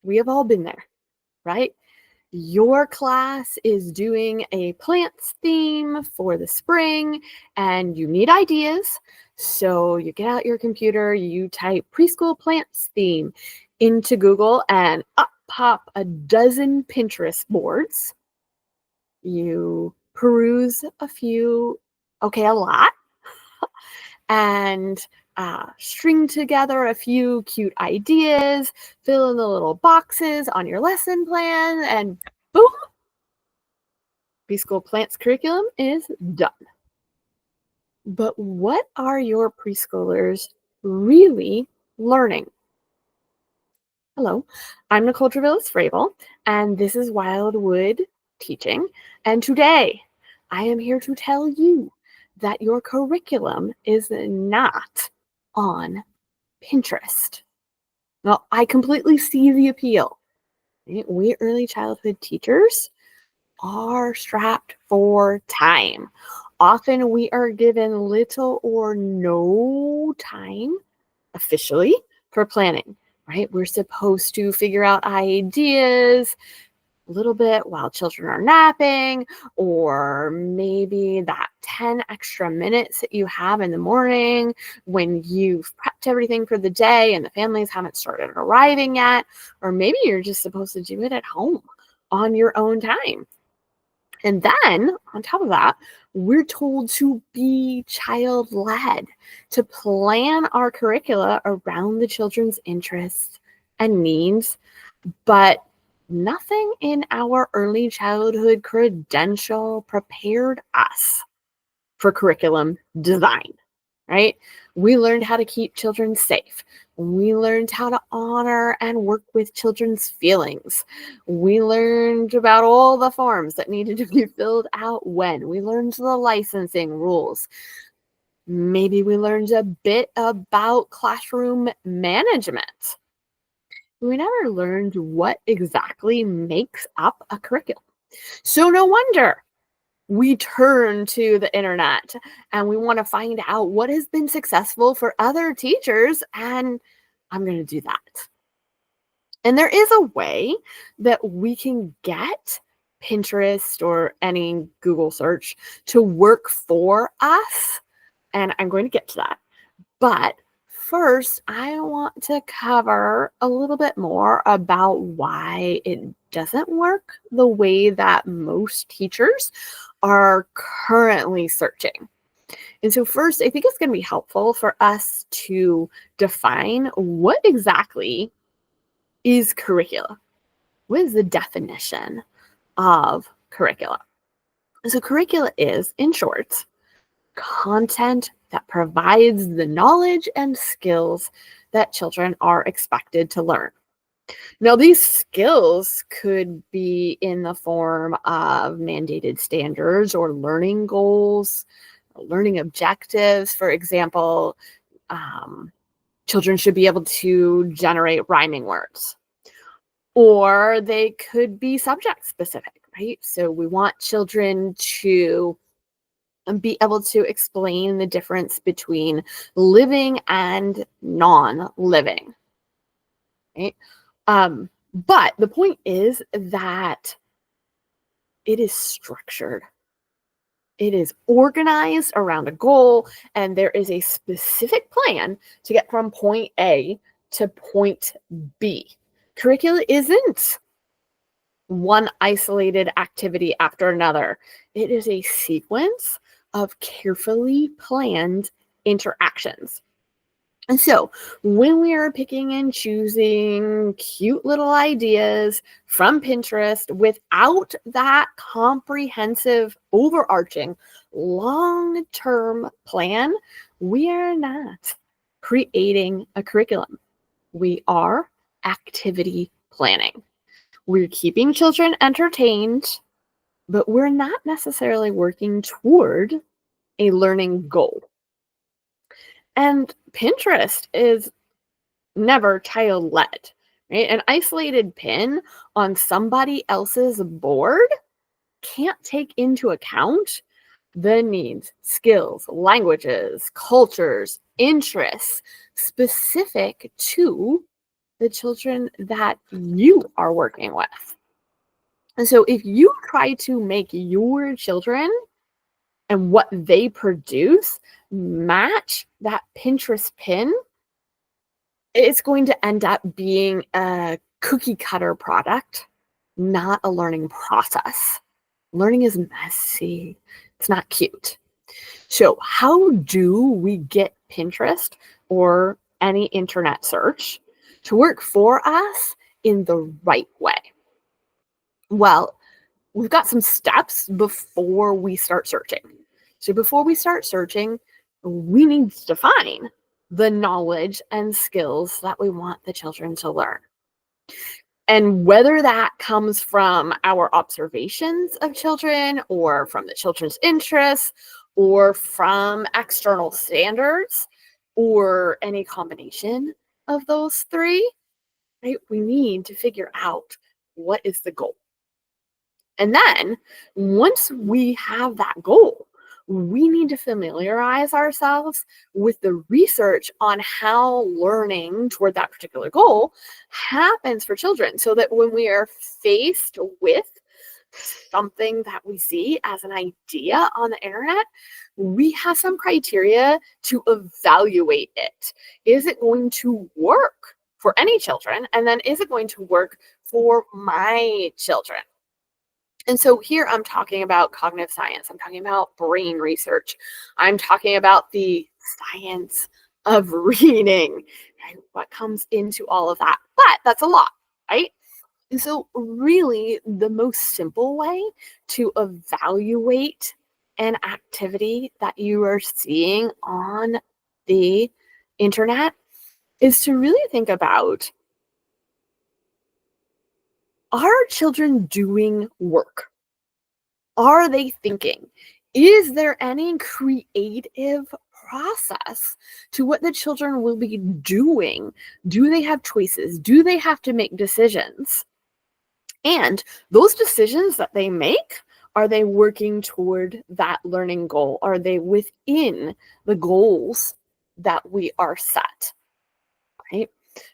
We have all been there, right? Your class is doing a plants theme for the spring and you need ideas. So you get out your computer, you type preschool plants theme into Google, and up pop a dozen Pinterest boards. You peruse a few, okay, a lot, and string together a few cute ideas, fill in the little boxes on your lesson plan, and boom, preschool plants curriculum is done. But what are your preschoolers really learning? Hello, I'm Nicole Trevillis-Fravel, and this is Wildwood Teaching. And today, I am here to tell you that your curriculum is not on Pinterest. Now, I completely see the appeal. We early childhood teachers are strapped for time. Often we are given little or no time officially for planning, right? We're supposed to figure out ideas a little bit while children are napping, or maybe that 10 extra minutes that you have in the morning when you've prepped everything for the day and the families haven't started arriving yet, or maybe you're just supposed to do it at home on your own time. And then on top of that, we're told to be child-led, to plan our curricula around the children's interests and needs, but nothing in our early childhood credential prepared us for curriculum design, right? We learned how to keep children safe. We learned how to honor and work with children's feelings. We learned about all the forms that needed to be filled out when. We learned the licensing rules. Maybe we learned a bit about classroom management. We never learned what exactly makes up a curriculum. So no wonder we turn to the internet and we want to find out what has been successful for other teachers, and I'm going to do that. And there is a way that we can get Pinterest or any Google search to work for us, and I'm going to get to that. But first, I want to cover a little bit more about why it doesn't work the way that most teachers are currently searching. And so first, I think it's going to be helpful for us to define what exactly is curricula. What is the definition of curricula? So curricula is, in short, content that provides the knowledge and skills that children are expected to learn. Now, these skills could be in the form of mandated standards or learning goals, learning objectives. For example, children should be able to generate rhyming words. Or they could be subject specific, right? So we want children to be able to explain the difference between living and non-living, right? But the point is that it is structured. It is organized around a goal, and there is a specific plan to get from point A to point B. Curricula isn't one isolated activity after another. It is a sequence of carefully planned interactions. And so when we are picking and choosing cute little ideas from Pinterest without that comprehensive, overarching, long-term plan, we are not creating a curriculum. We are activity planning. We're keeping children entertained, but we're not necessarily working toward a learning goal. And Pinterest is never child-led, right? An isolated pin on somebody else's board can't take into account the needs, skills, languages, cultures, interests specific to the children that you are working with. And so if you try to make your children and what they produce match that Pinterest pin, it's going to end up being a cookie cutter product, not a learning process. Learning is messy. It's not cute. So how do we get Pinterest or any internet search to work for us in the right way? Well, we've got some steps before we start searching. So before we start searching, we need to define the knowledge and skills that we want the children to learn. And whether that comes from our observations of children or from the children's interests or from external standards or any combination of those three, right? We need to figure out what is the goal. And then once we have that goal, we need to familiarize ourselves with the research on how learning toward that particular goal happens for children so that when we are faced with something that we see as an idea on the internet, we have some criteria to evaluate it. Is it going to work for any children? And then is it going to work for my children? And so here I'm talking about cognitive science. I'm talking about brain research. I'm talking about the science of reading, right? What comes into all of that. But that's a lot, right? And so really the most simple way to evaluate an activity that you are seeing on the internet is to really think about, are children doing work? Are they thinking? Is there any creative process to what the children will be doing? Do they have choices? Do they have to make decisions? And those decisions that they make, are they working toward that learning goal? Are they within the goals that we are set? Right?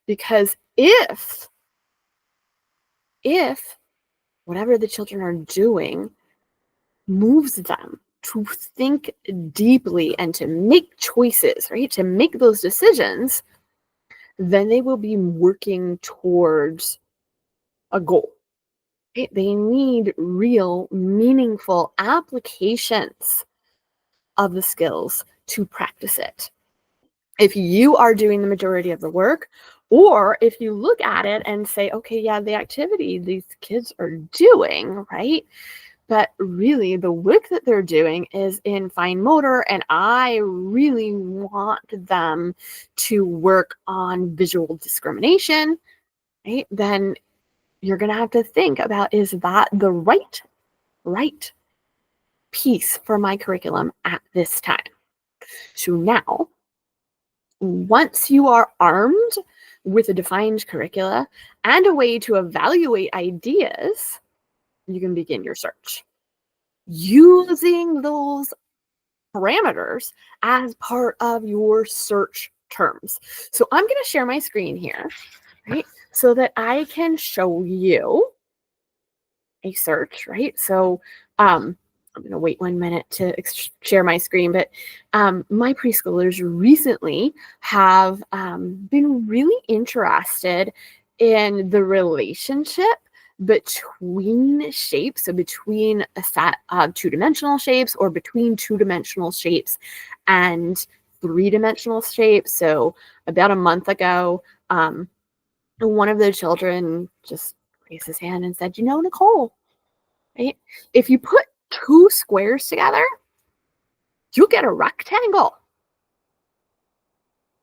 Because if whatever the children are doing moves them to think deeply and to make choices, right? To make those decisions, then they will be working towards a goal. Right? They need real, meaningful applications of the skills to practice it. If you are doing the majority of the work, or if you look at it and say, okay, yeah, the activity these kids are doing, right? But really, the work that they're doing is in fine motor, and I really want them to work on visual discrimination, right? Then you're going to have to think about, is that the right piece for my curriculum at this time? So now, once you are armed with a defined curricula and a way to evaluate ideas, you can begin your search using those parameters as part of your search terms. So I'm going to share my screen here, right? So that I can show you a search, right? So I'm going to wait 1 minute to share my screen, but my preschoolers recently have been really interested in the relationship between shapes, so between a set of two-dimensional shapes or between two-dimensional shapes and three-dimensional shapes. So about a month ago, one of the children just raised his hand and said, Nicole, right? If you put two squares together, you get a rectangle.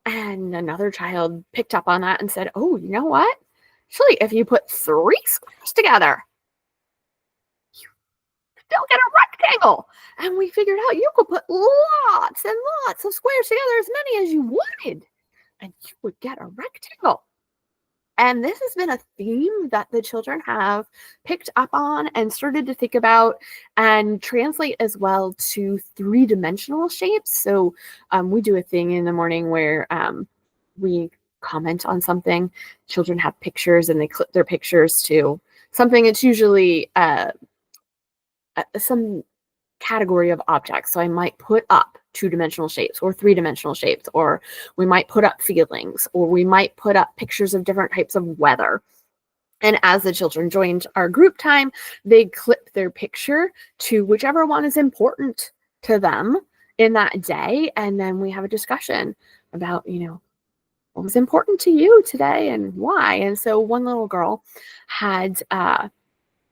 And another child picked up on that and said, oh, you know what? Actually, if you put three squares together, you still get a rectangle. And we figured out you could put lots and lots of squares together, as many as you wanted, and you would get a rectangle. And this has been a theme that the children have picked up on and started to think about and translate as well to three-dimensional shapes. So we do a thing in the morning where we comment on something. Children have pictures and they clip their pictures to something. It's usually some category of objects. So I might put up two-dimensional shapes or three-dimensional shapes, or we might put up feelings, or we might put up pictures of different types of weather. And as the children joined our group time, they clip their picture to whichever one is important to them in that day. And then we have a discussion about, what was important to you today and why. And so one little girl had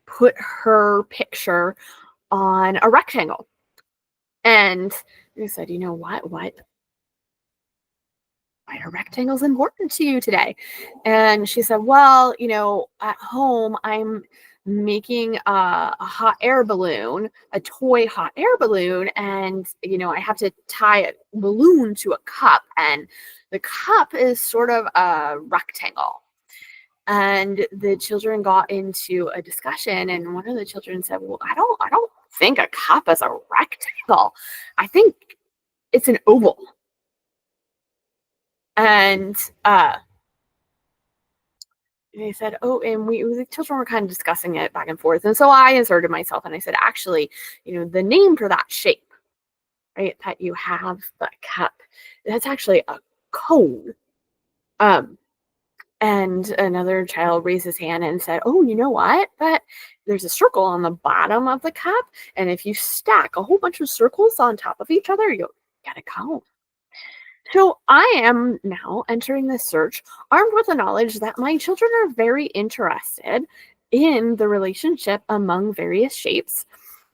put her picture on a rectangle. And they said, why are rectangles important to you today? And she said, well, at home, I'm making a hot air balloon, a toy hot air balloon. And, I have to tie a balloon to a cup. And the cup is sort of a rectangle. And the children got into a discussion, and one of the children said, well, I don't think a cup is a rectangle. I think it's an oval. And they said, oh, and the children were kind of discussing it back and forth. And so I inserted myself and I said, actually, the name for that shape, right, that you have, the cup, that's actually a cone. And another child raised his hand and said, oh, you know what? But there's a circle on the bottom of the cup. And if you stack a whole bunch of circles on top of each other, you'll get a cone. So I am now entering this search armed with the knowledge that my children are very interested in the relationship among various shapes.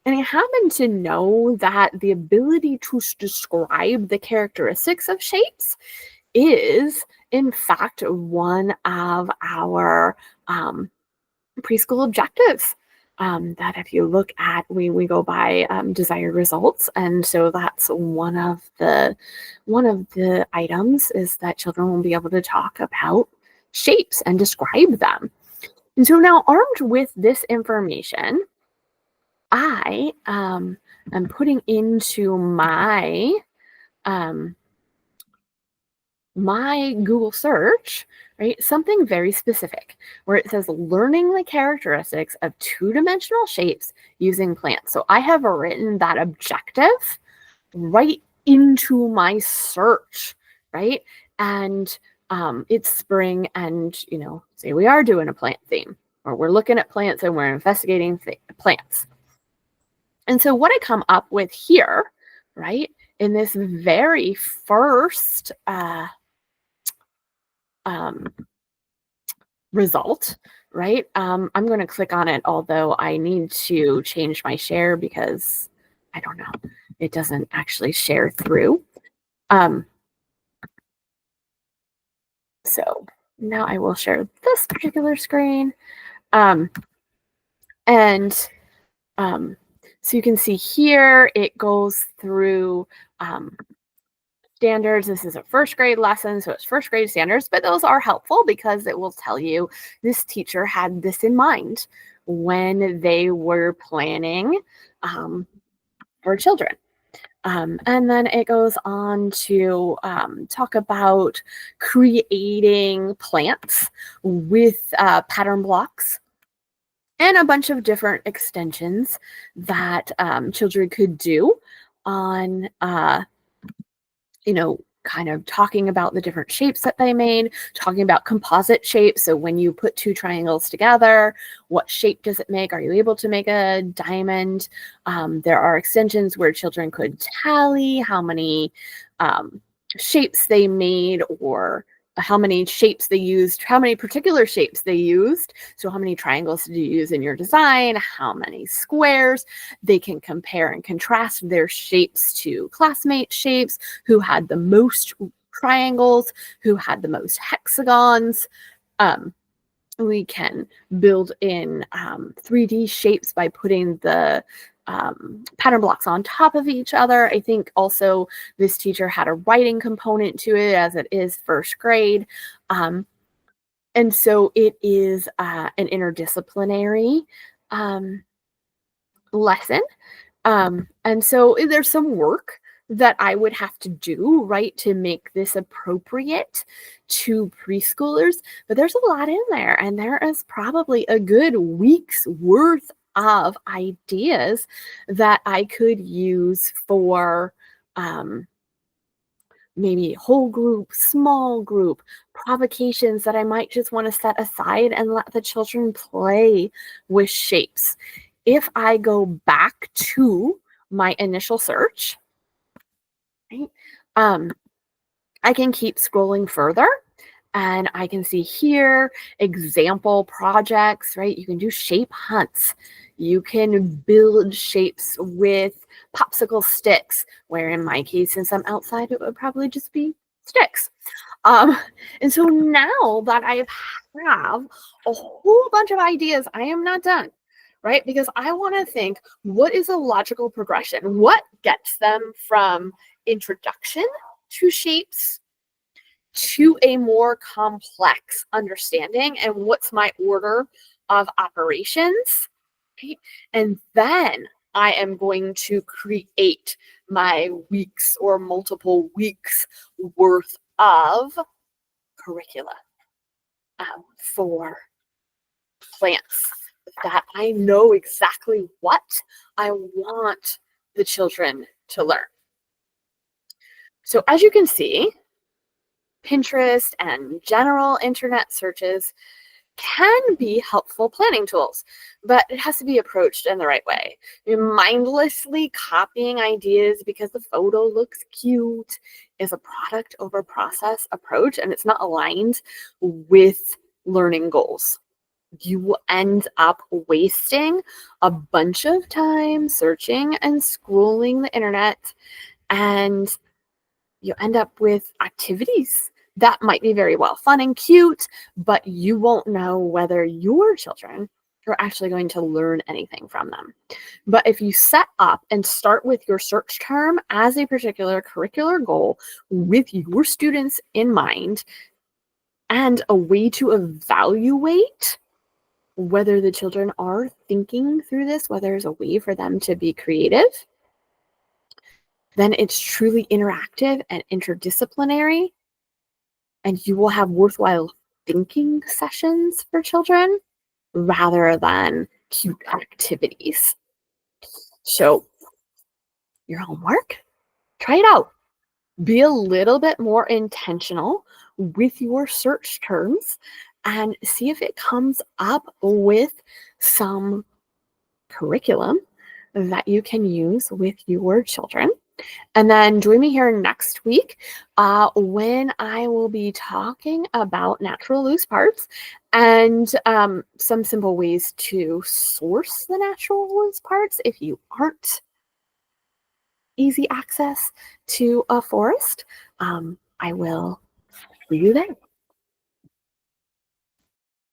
And I happen to know that the ability to describe the characteristics of shapes is, in fact, one of our preschool objectives. That if you look at, we go by desired results, and so that's one of the items is that children will be able to talk about shapes and describe them. And so now, armed with this information, I am putting into my my Google search, right, something very specific where it says learning the characteristics of two-dimensional shapes using plants. So I have written that objective right into my search, right? And it's spring, and say we are doing a plant theme, or we're looking at plants and we're investigating plants. And so what I come up with here, right, in this very first result, right? I'm going to click on it, although I need to change my share because I don't know, it doesn't actually share through. So now I will share this particular screen. So you can see here, it goes through standards. This is a first grade lesson, so it's first grade standards, but those are helpful because it will tell you this teacher had this in mind when they were planning for children. And then it goes on to talk about creating plants with pattern blocks and a bunch of different extensions that children could do on kind of talking about the different shapes that they made, talking about composite shapes. So when you put two triangles together, what shape does it make? Are you able to make a diamond? There are extensions where children could tally how many shapes they made, or how many shapes they used, how many particular shapes they used. So how many triangles did you use in your design? How many squares? They can compare and contrast their shapes to classmate shapes, who had the most triangles, who had the most hexagons. We can build in 3D shapes by putting the pattern blocks on top of each other. I think also this teacher had a writing component to it, as it is first grade. And so it is an interdisciplinary lesson. And so there's some work that I would have to do, right, to make this appropriate to preschoolers, but there's a lot in there, and there is probably a good week's worth of ideas that I could use for um, maybe whole group, small group, provocations that I might just want to set aside and let the children play with shapes. If I go back to my initial search, right, um, I can keep scrolling further and I can see here example projects, right? You can do shape hunts. You can build shapes with popsicle sticks, where in my case, since I'm outside, it would probably just be sticks. Um, and so now that I have a whole bunch of ideas, I am not done, right? Because I want to think, what is a logical progression? What gets them from introduction to shapes to a more complex understanding, and what's my order of operations, right? And then I am going to create my weeks or multiple weeks worth of curricula for plants that I know exactly what I want the children to learn. So as you can see, Pinterest and general internet searches can be helpful planning tools, but it has to be approached in the right way. You're mindlessly copying ideas because the photo looks cute is a product over process approach, and it's not aligned with learning goals. You will end up wasting a bunch of time searching and scrolling the internet, and you end up with activities that might be very well fun and cute, but you won't know whether your children are actually going to learn anything from them. But if you set up and start with your search term as a particular curricular goal with your students in mind and a way to evaluate whether the children are thinking through this, whether there's a way for them to be creative, then it's truly interactive and interdisciplinary, and you will have worthwhile thinking sessions for children rather than cute activities. So, your homework, try it out. Be a little bit more intentional with your search terms and see if it comes up with some curriculum that you can use with your children. And then join me here next week when I will be talking about natural loose parts and some simple ways to source the natural loose parts if you aren't easy access to a forest. I will see you then.